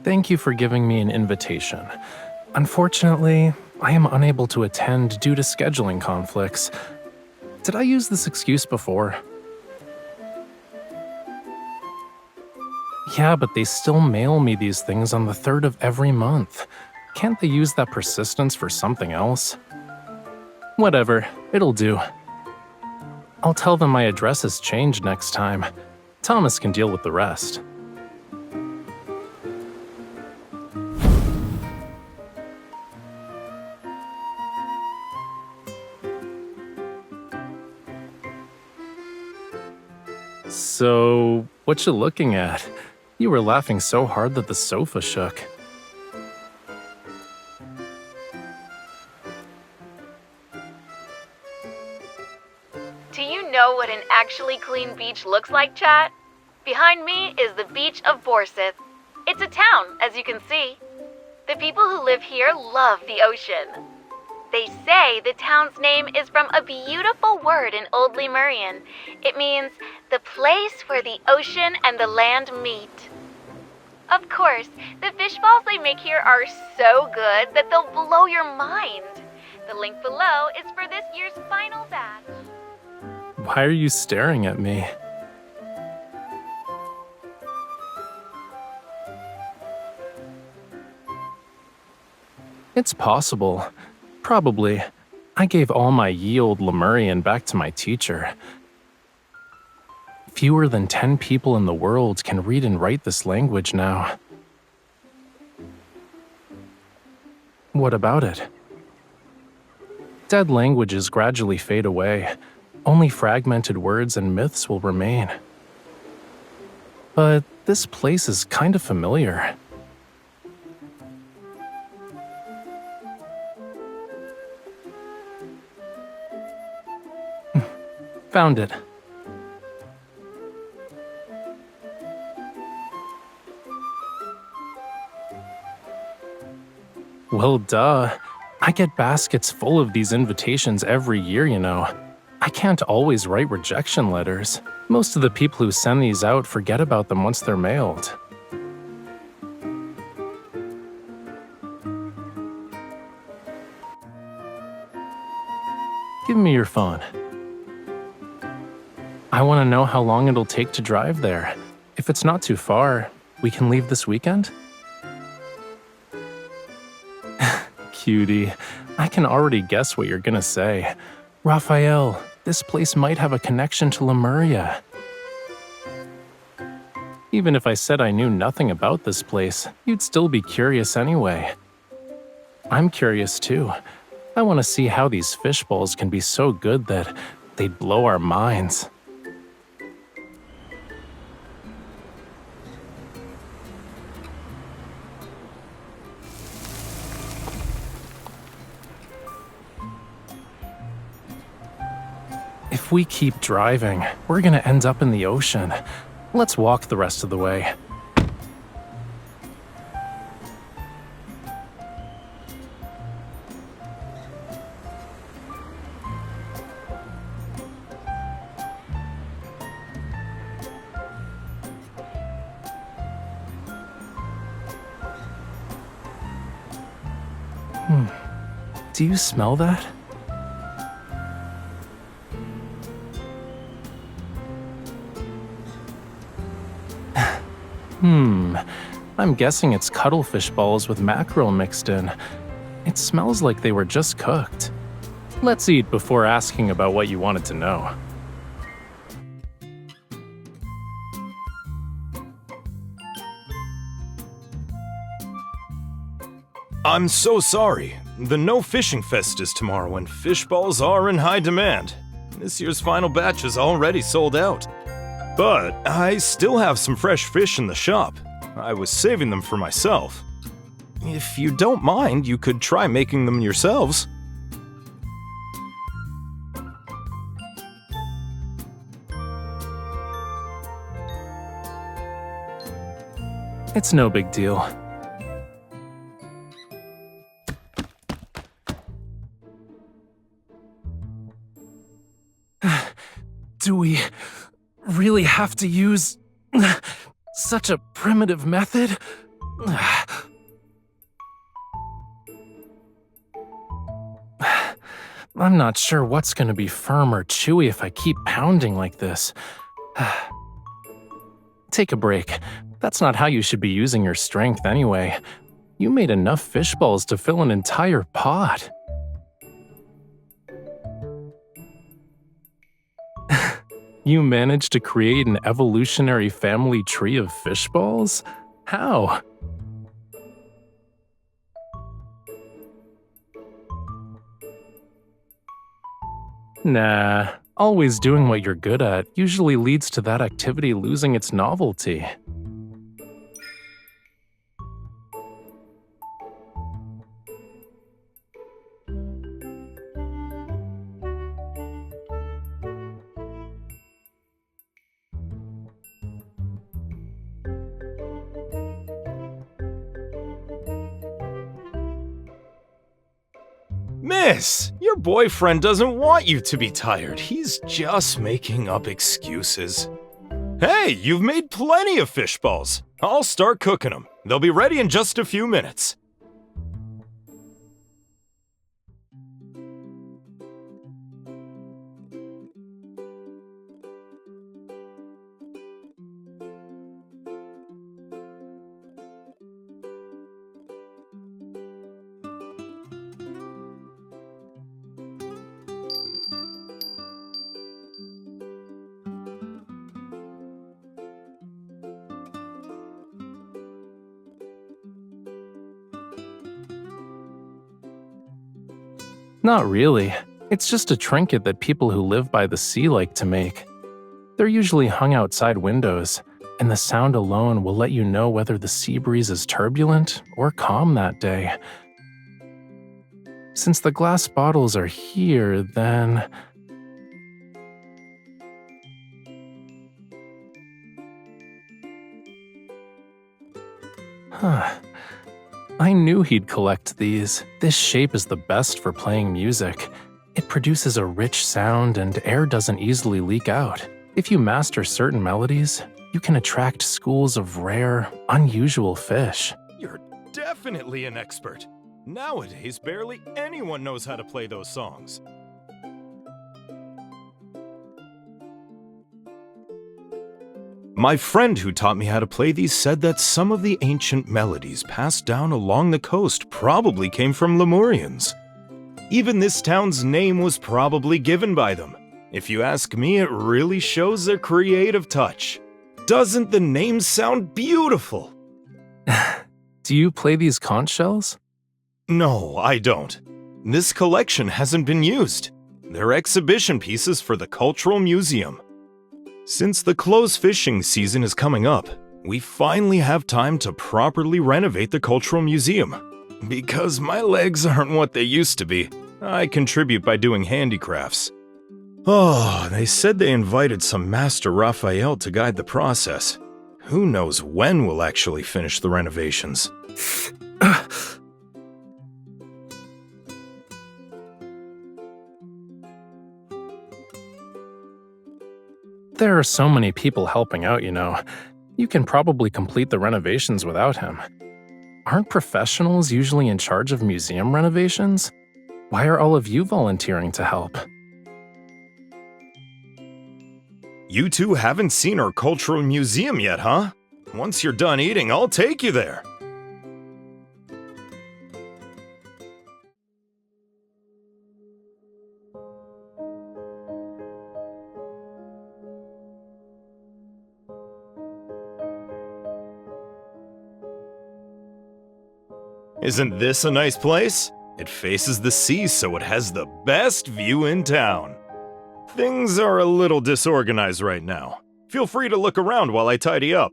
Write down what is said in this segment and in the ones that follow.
Thank you for giving me an invitation. Unfortunately, I am unable to attend due to scheduling conflicts. Did I use this excuse before? Yeah, but they still mail me these things on the 3rd of every month. Can't they use that persistence for something else? Whatever, it'll do. I'll tell them my address has changed next time. Thomas can deal with the rest. So, what you looking at? You were laughing so hard that the sofa shook. Do you know what an actually clean beach looks like, chat? Behind me is the beach of Borseth. It's a town, as you can see. The people who live here love the ocean. They say the town's name is from a beautiful word in Old Lemurian. It means the place where the ocean and the land meet. Of course, the fish balls they make here are so good that they'll blow your mind. The link below is for this year's final batch. Why are you staring at me? It's possible. Probably. I gave all my ye old Lemurian back to my teacher. Fewer than 10 people in the world can read and write this language now. What about it? Dead languages gradually fade away. Only fragmented words and myths will remain. But this place is kind of familiar. Found it. Well, duh. I get baskets full of these invitations every year, you know. I can't always write rejection letters. Most of the people who send these out forget about them once they're mailed. Give me your phone. I want to know how long it'll take to drive there. If it's not too far, we can leave this weekend? Cutie, I can already guess what you're gonna say. Rafayel, this place might have a connection to Lemuria. Even if I said I knew nothing about this place, you'd still be curious anyway. I'm curious too. I want to see how these fish balls can be so good that they'd blow our minds. If we keep driving, we're gonna end up in the ocean. Let's walk the rest of the way. Do you smell that? I'm guessing it's cuttlefish balls with mackerel mixed in. It smells like they were just cooked. Let's eat before asking about what you wanted to know. I'm so sorry. The No Fishing Fest is tomorrow and fish balls are in high demand. This year's final batch is already sold out. But I still have some fresh fish in the shop. I was saving them for myself. If you don't mind, you could try making them yourselves. It's no big deal. Do we really have to use such a primitive method? I'm not sure what's gonna be firm or chewy if I keep pounding like this. Take a break. That's not how you should be using your strength anyway. You made enough fish balls to fill an entire pot. You managed to create an evolutionary family tree of fish balls? How? Nah, always doing what you're good at usually leads to that activity losing its novelty. Miss, your boyfriend doesn't want you to be tired. He's just making up excuses. Hey, you've made plenty of fish balls. I'll start cooking them. They'll be ready in just a few minutes. Not really. It's just a trinket that people who live by the sea like to make. They're usually hung outside windows, and the sound alone will let you know whether the sea breeze is turbulent or calm that day. Since the glass bottles are here, then... Huh. I knew he'd collect these. This shape is the best for playing music. It produces a rich sound and air doesn't easily leak out. If you master certain melodies, you can attract schools of rare, unusual fish. You're definitely an expert. Nowadays, barely anyone knows how to play those songs. My friend who taught me how to play these said that some of the ancient melodies passed down along the coast probably came from Lemurians. Even this town's name was probably given by them. If you ask me, it really shows their creative touch. Doesn't the name sound beautiful? Do you play these conch shells? No, I don't. This collection hasn't been used. They're exhibition pieces for the Cultural Museum. Since the closed fishing season is coming up, we finally have time to properly renovate the Cultural Museum. Because my legs aren't what they used to be, I contribute by doing handicrafts. Oh, they said they invited some master Rafayel to guide the process. Who knows when we'll actually finish the renovations? There are so many people helping out, you know. You can probably complete the renovations without him. Aren't professionals usually in charge of museum renovations? Why are all of you volunteering to help? You two haven't seen our Cultural Museum yet, huh? Once you're done eating, I'll take you there. Isn't this a nice place? It faces the sea, so it has the best view in town. Things are a little disorganized right now. Feel free to look around while I tidy up.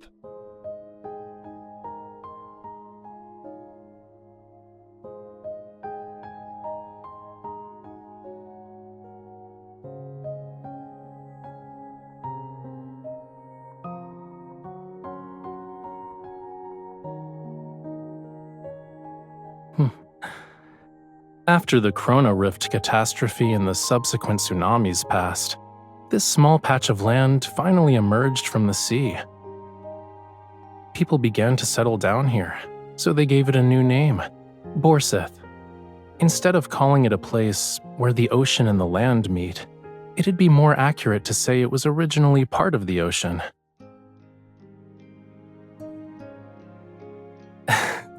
After the Corona Rift catastrophe and the subsequent tsunamis passed, this small patch of land finally emerged from the sea. People began to settle down here, so they gave it a new name, Borseth. Instead of calling it a place where the ocean and the land meet, it'd be more accurate to say it was originally part of the ocean.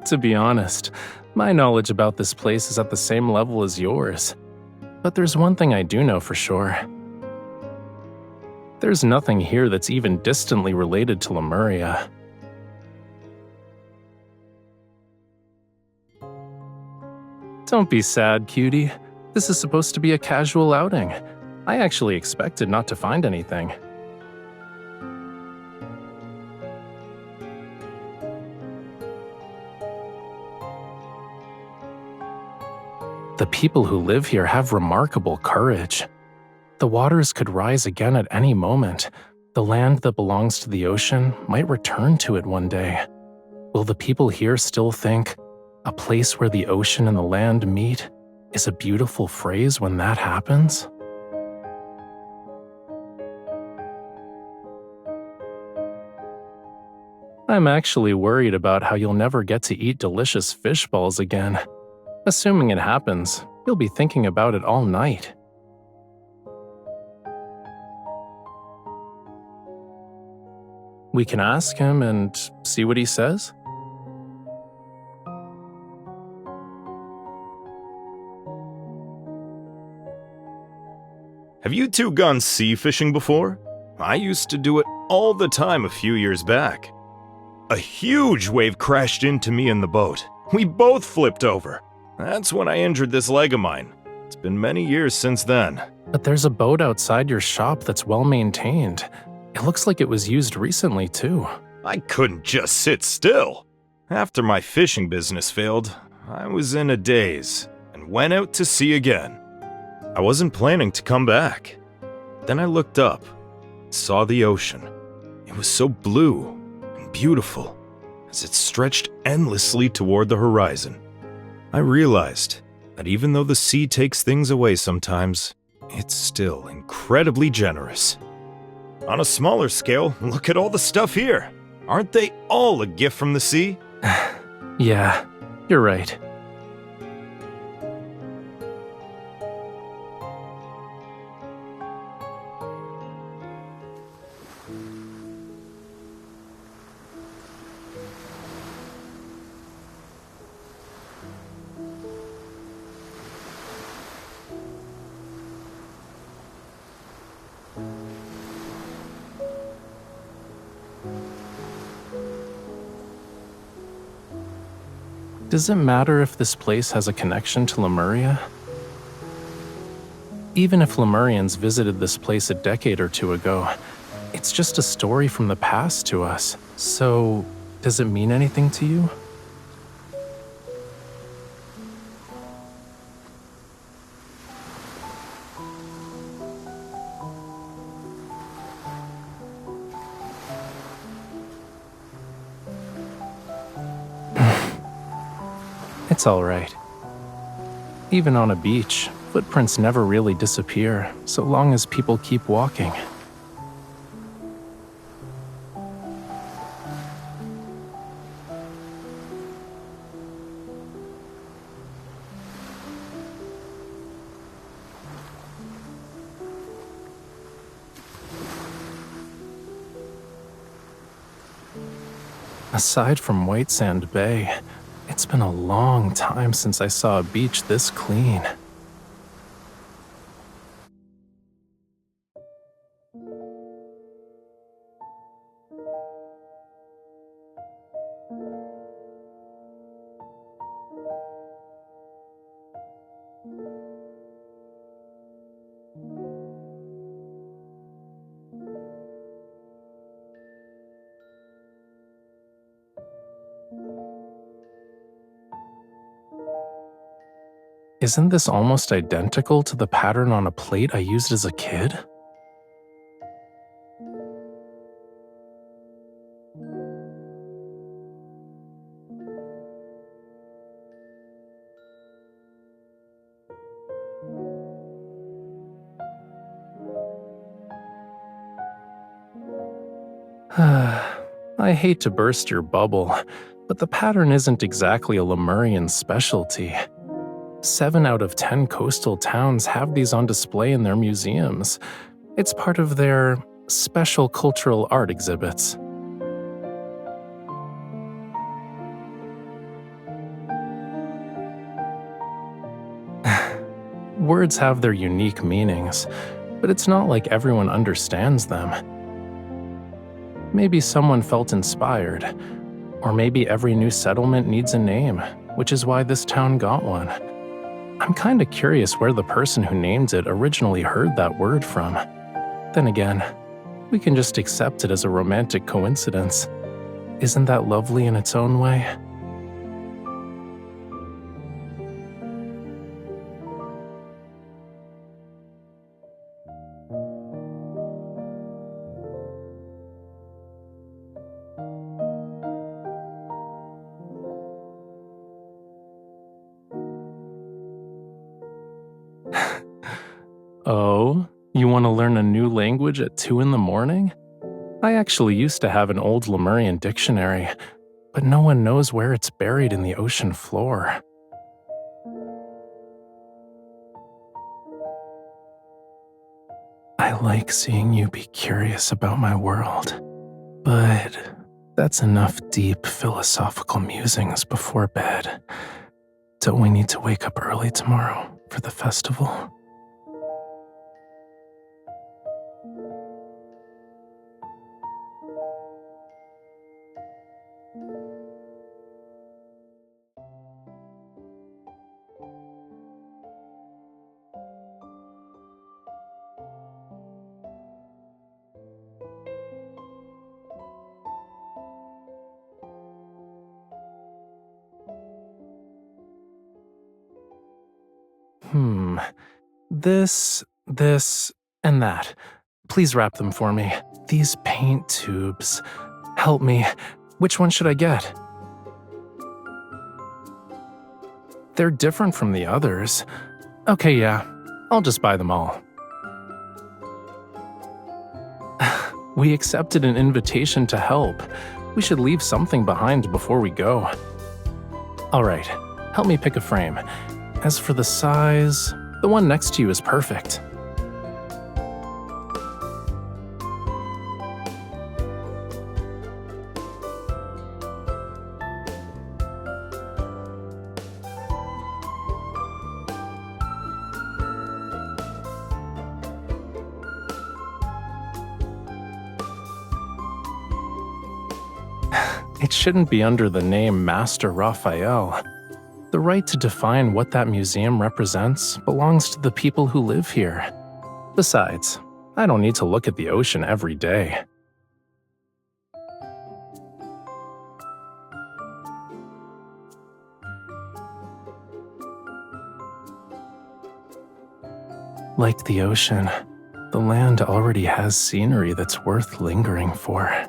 To be honest, my knowledge about this place is at the same level as yours. But there's one thing I do know for sure. There's nothing here that's even distantly related to Lemuria. Don't be sad, cutie. This is supposed to be a casual outing. I actually expected not to find anything. The people who live here have remarkable courage. The waters could rise again at any moment. The land that belongs to the ocean might return to it one day. Will the people here still think, a place where the ocean and the land meet is a beautiful phrase when that happens? I'm actually worried about how you'll never get to eat delicious fish balls again. Assuming it happens, you'll be thinking about it all night. We can ask him and see what he says? Have you two gone sea fishing before? I used to do it all the time a few years back. A huge wave crashed into me in the boat. We both flipped over. That's when I injured this leg of mine. It's been many years since then. But there's a boat outside your shop that's well maintained. It looks like it was used recently, too. I couldn't just sit still. After my fishing business failed, I was in a daze and went out to sea again. I wasn't planning to come back. Then I looked up and saw the ocean. It was so blue and beautiful as it stretched endlessly toward the horizon. I realized that even though the sea takes things away sometimes, it's still incredibly generous. On a smaller scale, look at all the stuff here. Aren't they all a gift from the sea? Yeah, you're right. Does it matter if this place has a connection to Lemuria? Even if Lemurians visited this place a decade or two ago, it's just a story from the past to us. So, does it mean anything to you? It's all right. Even on a beach, footprints never really disappear, so long as people keep walking. Aside from White Sand Bay, it's been a long time since I saw a beach this clean. Isn't this almost identical to the pattern on a plate I used as a kid? I hate to burst your bubble, But the pattern isn't exactly a Lemurian specialty. 7 out of 10 coastal towns have these on display in their museums. It's part of their special cultural art exhibits. Words have their unique meanings, but it's not like everyone understands them. Maybe someone felt inspired, or maybe every new settlement needs a name, which is why this town got one. I'm kinda curious where the person who named it originally heard that word from. Then again, we can just accept it as a romantic coincidence. Isn't that lovely in its own way? Oh, you want to learn a new language at 2 in the morning? I actually used to have an old Lemurian dictionary, but no one knows where it's buried in the ocean floor. I like seeing you be curious about my world, but that's enough deep philosophical musings before bed. Don't we need to wake up early tomorrow for the festival? This, and that. Please wrap them for me. These paint tubes. Help me. Which one should I get? They're different from the others. Okay, yeah. I'll just buy them all. We accepted an invitation to help. We should leave something behind before we go. Alright, help me pick a frame. As for the size, the one next to you is perfect. It shouldn't be under the name Master Rafayel. The right to define what that museum represents belongs to the people who live here. Besides, I don't need to look at the ocean every day. Like the ocean, the land already has scenery that's worth lingering for.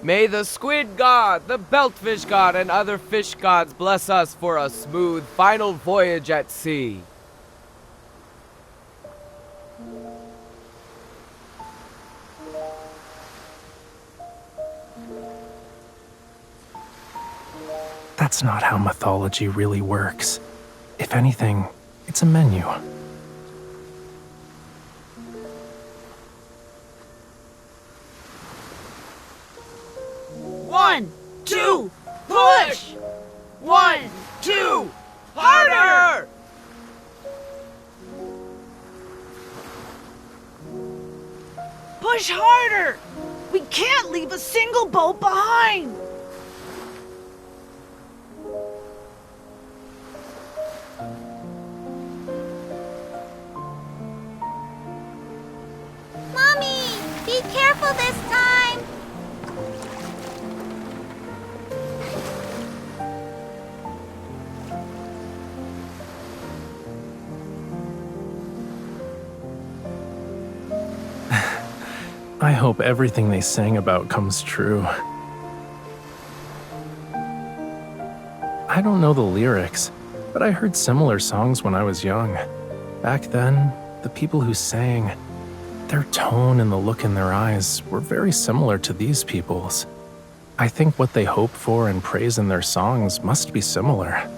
May the squid god, the beltfish god, and other fish gods bless us for a smooth final voyage at sea. That's not how mythology really works. If anything, it's a menu. One, two, push! 1, 2, harder! Push harder! We can't leave a single boat behind! Mommy, be careful this time! I hope everything they sang about comes true. I don't know the lyrics, but I heard similar songs when I was young. Back then, the people who sang, their tone and the look in their eyes were very similar to these people's. I think what they hope for and praise in their songs must be similar.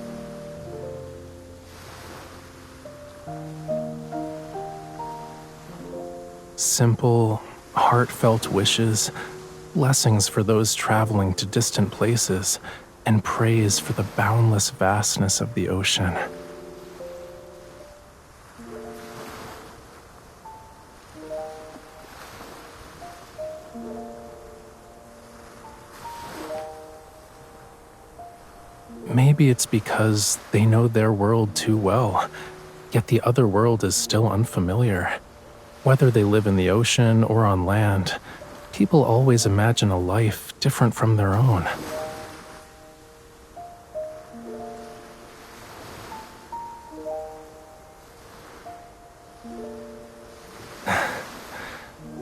Simple, heartfelt wishes, blessings for those traveling to distant places, and praise for the boundless vastness of the ocean. Maybe it's because they know their world too well, yet the other world is still unfamiliar. Whether they live in the ocean or on land, people always imagine a life different from their own.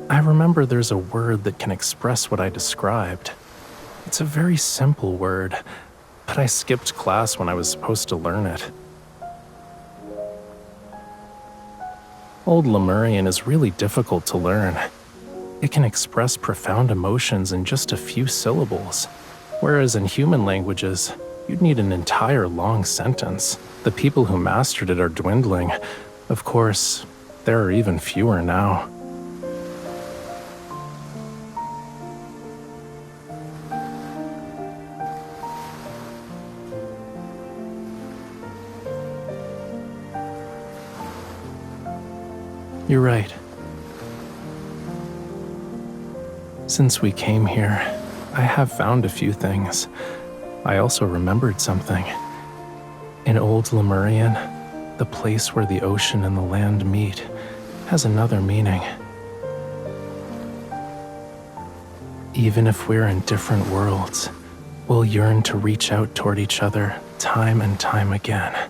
I remember there's a word that can express what I described. It's a very simple word, but I skipped class when I was supposed to learn it. Old Lemurian is really difficult to learn. It can express profound emotions in just a few syllables, whereas in human languages, you'd need an entire long sentence. The people who mastered it are dwindling. Of course, there are even fewer now. You're right. Since we came here, I have found a few things. I also remembered something. In Old Lemurian, the place where the ocean and the land meet has another meaning. Even if we're in different worlds, we'll yearn to reach out toward each other time and time again.